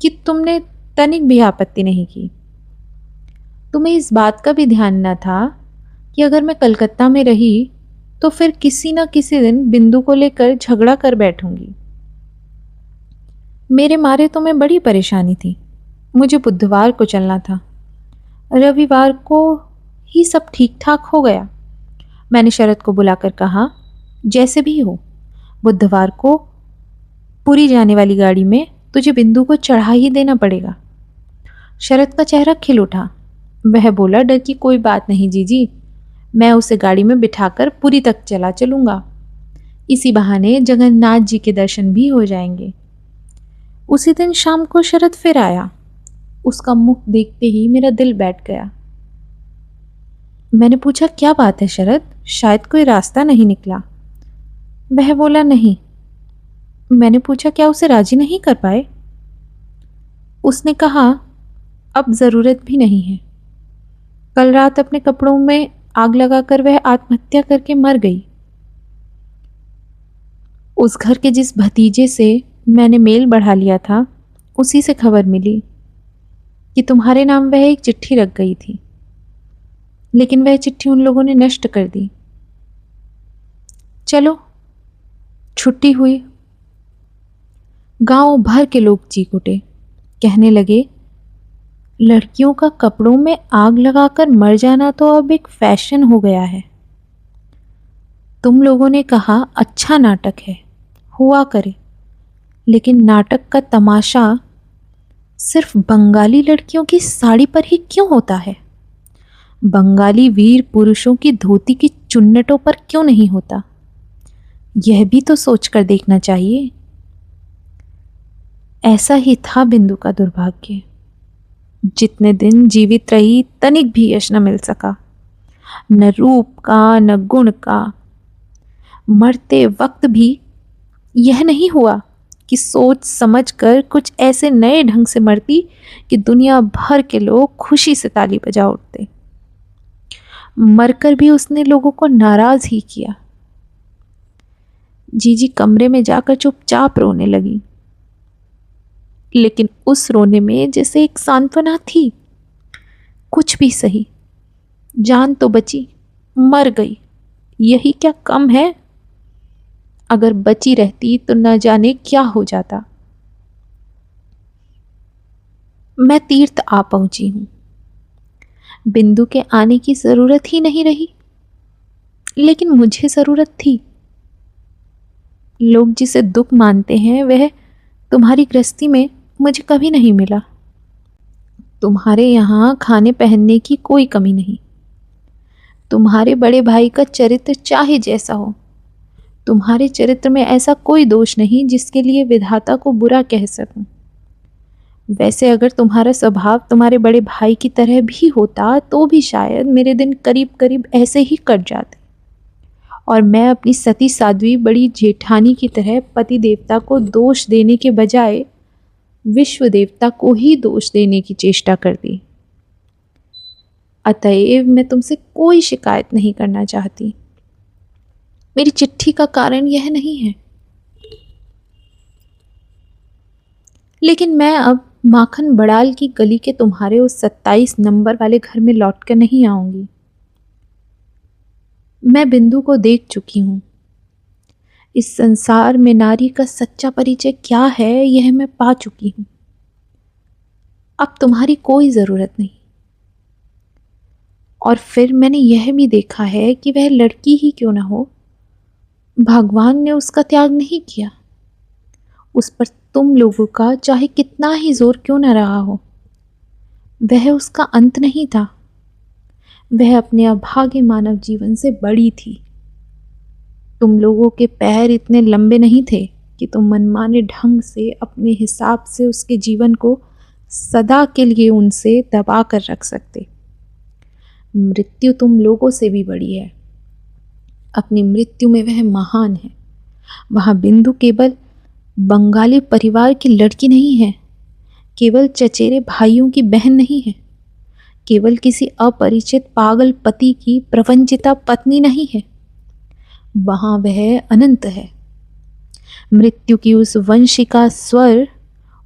कि तुमने तनिक भी आपत्ति नहीं की। तुम्हें इस बात का भी ध्यान न था कि अगर मैं कलकत्ता में रही तो फिर किसी न किसी दिन बिंदु को लेकर झगड़ा कर बैठूंगी। मेरे मारे तो मैं बड़ी परेशानी थी। मुझे बुधवार को चलना था, रविवार को ही सब ठीक ठाक हो गया। मैंने शरद को बुलाकर कहा, जैसे भी हो बुधवार को पूरी जाने वाली गाड़ी में तुझे बिंदु को चढ़ा ही देना पड़ेगा। शरद का चेहरा खिल उठा। वह बोला, डर की कोई बात नहीं जीजी, मैं उसे गाड़ी में बिठाकर पुरी तक चला चलूँगा। इसी बहाने जगन्नाथ जी के दर्शन भी हो जाएंगे। उसी दिन शाम को शरद फिर आया। उसका मुख देखते ही मेरा दिल बैठ गया। मैंने पूछा, क्या बात है शरद, शायद कोई रास्ता नहीं निकला? वह बोला, नहीं। मैंने पूछा, क्या उसे राजी नहीं कर पाए? उसने कहा, अब ज़रूरत भी नहीं है। कल रात अपने कपड़ों में आग लगाकर वह आत्महत्या करके मर गई। उस घर के जिस भतीजे से मैंने मेल बढ़ा लिया था, उसी से खबर मिली। कि तुम्हारे नाम वह एक चिट्ठी रख गई थी, लेकिन वह चिट्ठी उन लोगों ने नष्ट कर दी। चलो, छुट्टी हुई। गांव भर के लोग चीख उठे, कहने लगे, लड़कियों का कपड़ों में आग लगाकर मर जाना तो अब एक फैशन हो गया है। तुम लोगों ने कहा अच्छा नाटक है, हुआ करे, लेकिन नाटक का तमाशा सिर्फ बंगाली लड़कियों की साड़ी पर ही क्यों होता है? बंगाली वीर पुरुषों की धोती की चुन्नटों पर क्यों नहीं होता? यह भी तो सोचकर देखना चाहिए। ऐसा ही था बिंदु का दुर्भाग्य। जितने दिन जीवित रही तनिक भी यश न मिल सका, न रूप का न गुण का। मरते वक्त भी यह नहीं हुआ कि सोच समझ कर कुछ ऐसे नए ढंग से मरती कि दुनिया भर के लोग खुशी से ताली बजा उठते। मरकर भी उसने लोगों को नाराज ही किया। जीजी कमरे में जाकर चुपचाप रोने लगी, लेकिन उस रोने में जैसे एक सांत्वना थी। कुछ भी सही, जान तो बची, मर गई, यही क्या कम है? अगर बची रहती तो न जाने क्या हो जाता। मैं तीर्थ आ पहुंची हूं। बिंदु के आने की जरूरत ही नहीं रही, लेकिन मुझे जरूरत थी। लोग जिसे दुख मानते हैं वह तुम्हारी गृहस्थी में मुझे कभी नहीं मिला। तुम्हारे यहाँ खाने पहनने की कोई कमी नहीं। तुम्हारे बड़े भाई का चरित्र चाहे जैसा हो, तुम्हारे चरित्र में ऐसा कोई दोष नहीं जिसके लिए विधाता को बुरा कह सकूं। वैसे अगर तुम्हारा स्वभाव तुम्हारे बड़े भाई की तरह भी होता तो भी शायद मेरे दिन करीब करीब ऐसे ही कट जाते, और मैं अपनी सती साध्वी बड़ी जेठानी की तरह पति देवता को दोष देने के बजाय विश्व देवता को ही दोष देने की चेष्टा करती। अतएव मैं तुमसे कोई शिकायत नहीं करना चाहती। मेरी चिट्ठी का कारण यह नहीं है, लेकिन मैं अब माखन बड़ाल की गली के तुम्हारे उस 27 नंबर वाले घर में लौटकर नहीं आऊंगी। मैं बिंदु को देख चुकी हूं। इस संसार में नारी का सच्चा परिचय क्या है यह मैं पा चुकी हूं। अब तुम्हारी कोई जरूरत नहीं। और फिर मैंने यह भी देखा है कि वह लड़की ही क्यों ना हो, भगवान ने उसका त्याग नहीं किया। उस पर तुम लोगों का चाहे कितना ही जोर क्यों न रहा हो, वह उसका अंत नहीं था। वह अपने अभागे मानव जीवन से बड़ी थी। तुम लोगों के पैर इतने लंबे नहीं थे कि तुम मनमाने ढंग से अपने हिसाब से उसके जीवन को सदा के लिए उनसे दबा कर रख सकते। मृत्यु तुम लोगों से भी बड़ी है। अपनी मृत्यु में वह महान है। वहां बिंदु केवल बंगाली परिवार की लड़की नहीं है, केवल चचेरे भाइयों की बहन नहीं है, केवल किसी अपरिचित पागल पति की प्रवंचिता पत्नी नहीं है। वहां वह अनंत है। मृत्यु की उस वंशिका स्वर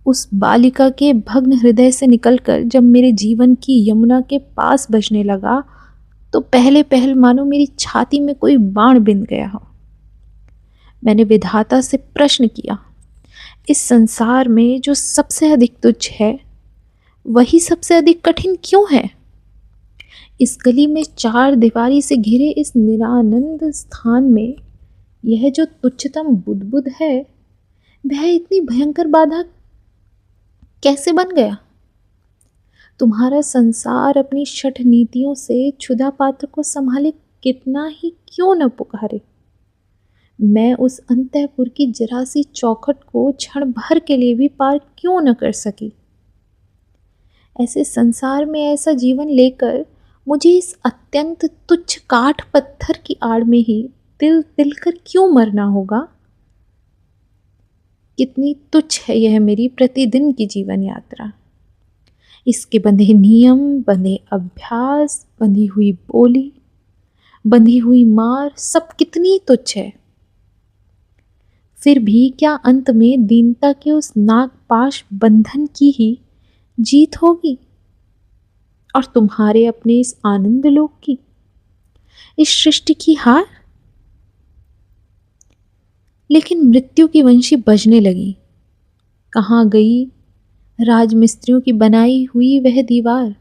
उस बालिका के भग्न हृदय से निकलकर जब मेरे जीवन की यमुना के पास बजने लगा तो पहले पहल मानो मेरी छाती में कोई बाण बिंध गया हो। मैंने विधाता से प्रश्न किया, इस संसार में जो सबसे अधिक तुच्छ है वही सबसे अधिक कठिन क्यों है? इस गली में चार दीवारी से घिरे इस निरानंद स्थान में यह जो तुच्छतम बुदबुद है वह इतनी भयंकर बाधा कैसे बन गया? तुम्हारा संसार अपनी शठ नीतियों से क्षुधा पात्र को संभाले कितना ही क्यों न पुकारे, मैं उस अंतःपुर की जरा सी चौखट को क्षण भर के लिए भी पार क्यों न कर सकी? ऐसे संसार में ऐसा जीवन लेकर मुझे इस अत्यंत तुच्छ काठ पत्थर की आड़ में ही तिल तिल कर क्यों मरना होगा? कितनी तुच्छ है यह मेरी प्रतिदिन की जीवन यात्रा। इसके बंधे नियम, बंधे अभ्यास, बंधी हुई बोली, बंधी हुई मार, सब कितनी तुच्छ है। फिर भी क्या अंत में दीनता के उस नागपाश बंधन की ही जीत होगी? और तुम्हारे अपने इस आनंद लोक की, इस सृष्टि की हार। लेकिन मृत्यु की वंशी बजने लगी। कहाँ गई राजमिस्त्रियों की बनाई हुई वह दीवार?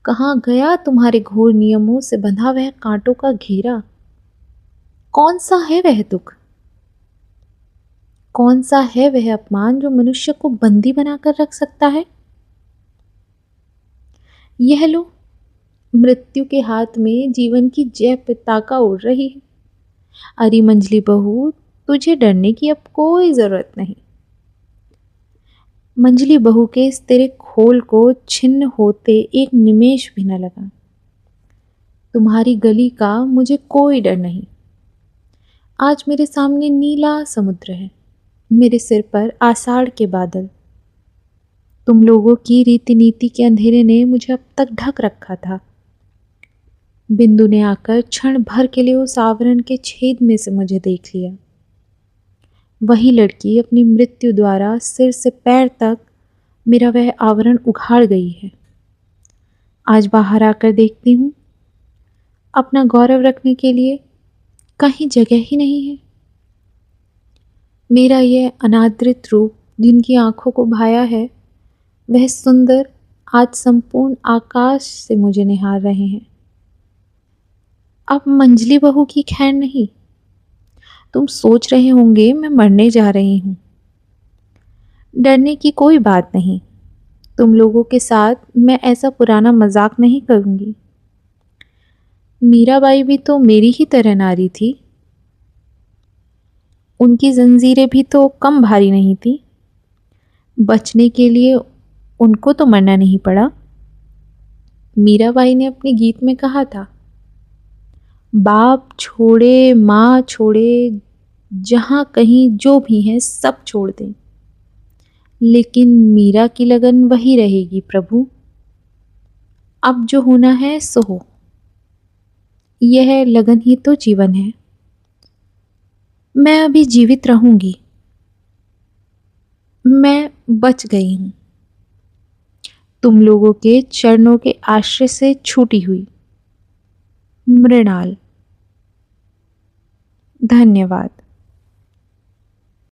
कहाँ गया तुम्हारे घोर नियमों से बंधा वह कांटों का घेरा? कौन सा है वह दुख, कौन सा है वह अपमान जो मनुष्य को बंदी बनाकर रख सकता है? यह लो, मृत्यु के हाथ में जीवन की जय पताका उड़ रही है। अरे मंजली बहू, तुझे डरने की अब कोई जरूरत नहीं। मंजली बहू के इस तेरे खोल को छिन्न होते एक निमेष भी न लगा। तुम्हारी गली का मुझे कोई डर नहीं। आज मेरे सामने नीला समुद्र है, मेरे सिर पर आषाढ़ के बादल। तुम लोगों की रीति नीति के अंधेरे ने मुझे अब तक ढक रखा था। बिंदु ने आकर क्षण भर के लिए उस आवरण के छेद में से मुझे देख लिया। वही लड़की अपनी मृत्यु द्वारा सिर से पैर तक मेरा वह आवरण उघाड़ गई है। आज बाहर आकर देखती हूँ, अपना गौरव रखने के लिए कहीं जगह ही नहीं है। मेरा यह अनादृत रूप जिनकी आंखों को भाया है, वह सुंदर आज संपूर्ण आकाश से मुझे निहार रहे हैं। अब मंजली बहू की खैर नहीं। तुम सोच रहे होंगे मैं मरने जा रही हूं। डरने की कोई बात नहीं। तुम लोगों के साथ मैं ऐसा पुराना मजाक नहीं करूंगी। मीराबाई भी तो मेरी ही तरह नारी थी। उनकी जंजीरें भी तो कम भारी नहीं थी। बचने के लिए उनको तो मरना नहीं पड़ा। मीराबाई ने अपने गीत में कहा था, बाप छोड़े माँ छोड़े, जहाँ कहीं जो भी हैं सब छोड़ दें, लेकिन मीरा की लगन वही रहेगी प्रभु। अब जो होना है सो हो। यह लगन ही तो जीवन है। मैं अभी जीवित रहूंगी। मैं बच गई हूं, तुम लोगों के चरणों के आश्रय से छूटी हुई। मृणाल। धन्यवाद।